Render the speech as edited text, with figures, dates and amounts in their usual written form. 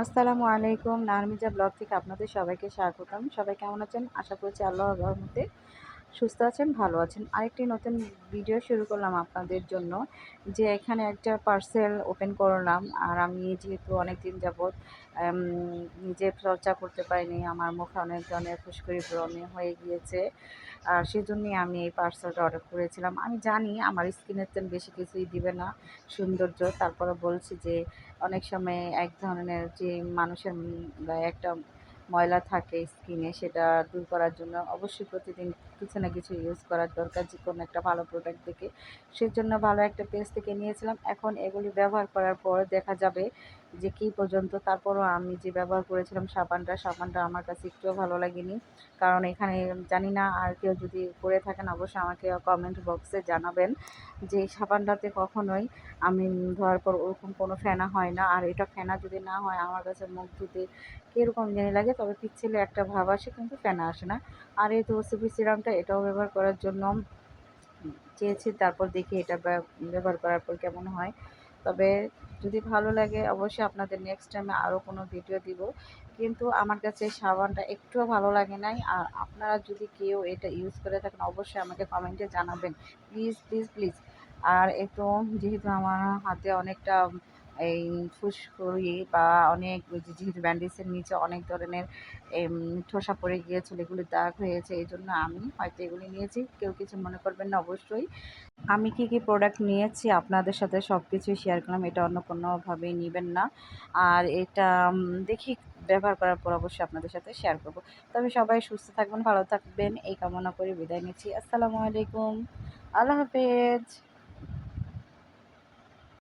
আসসালামু আলাইকুম। নারমিজা ব্লগ থেকে আপনাদের সবাইকে স্বাগতম। সবাই কেমন আছেন? আশা করছি আল্লাহর রহমতে সুস্থ আছেন, ভালো আছেন। আরেকটি নতুন ভিডিও শুরু করলাম আপনাদের জন্য। যে এখানে একটা পার্সেল ওপেন করলাম। আর আমি যেহেতু অনেকদিন যাবৎ আম নিজে চর্চা করতে পারিনি। আমার মুখে অনেক ধরনের ফুসকুড়ি ব্রণ হয়ে গিয়েছে। আর সেজন্যই আমি এই পার্সেলটা অর্ডার করেছিলাম। আমি জানি আমার স্কিনের তেল বেশি কিছুই দিবে না, সৌন্দর্য। তারপরে বলছি যে অনেক সময় এক ধরনের যে মানুষের একটা ময়লা থাকে স্কিনে, সেটা দূর করার জন্য অবশ্যই প্রতিদিন কিছু না কিছু ইউজ করার দরকার, যে কোনো একটা ভালো প্রোডাক্ট দেখে। সেজন্য ভালো একটা পেজ থেকে নিয়েছিলাম। এখন এগুলি ব্যবহার করার পর দেখা যাবে যে কী পর্যন্ত। তারপরও আমি যে ব্যবহার করেছিলাম সাবানটা আমার কাছে একটুও ভালো লাগেনি। কারণ এখানে জানি না, আর কেউ যদি করে থাকেন অবশ্যই আমাকে কমেন্ট বক্সে জানাবেন যে এই সাবানটাতে কখনোই আমি ধোয়ার পর ওরকম কোনো ফেনা হয় না। আর এটা ফেনা যদি না হয়, আমার কাছে মুখ ধুতে কীরকম জানি লাগে, তবে পিচ্ছিলে একটা ভাব আসে কিন্তু ফেনা আসে না। আর এই তো ওসিপি সিরামটা, এটাও ব্যবহার করার জন্য চেয়েছি। তারপর দেখি এটা ব্যবহার করার পর কেমন হয়। তবে যদি ভালো লাগে অবশ্যই আপনাদের নেক্সট টাইমে আরও কোনো ভিডিও দিব। কিন্তু আমার কাছে এই সাবানটা একটুও ভালো লাগে নাই। আর আপনারা যদি কেউ এটা ইউজ করে থাকেন অবশ্যই আমাকে কমেন্টে জানাবেন, প্লিজ প্লিজ প্লিজ। আর একটু যেহেতু আমার হাতে অনেকটা এই ফুসকুড়ি বা অনেক ওই যে যেহেতু ব্যান্ডেজের নিচে অনেক ধরনের ঠোসা পড়ে গিয়েছিল, এগুলি দাগ হয়েছে, এই জন্য আমি হয়তো এগুলি নিয়েছি। কেউ কিছু মনে করবেন না অবশ্যই। আমি কি কি প্রোডাক্ট নিয়েছি আপনাদের সাথে সব কিছুই শেয়ার করলাম, এটা অন্য কোনোভাবেই নেবেন না। আর এটা দেখি ব্যবহার করার পর অবশ্যই আপনাদের সাথে শেয়ার করব। তবে সবাই সুস্থ থাকবেন, ভালো থাকবেন এই কামনা করে বিদায় নিচ্ছি। আসসালামু আলাইকুম, আল্লাহ হাফেজ।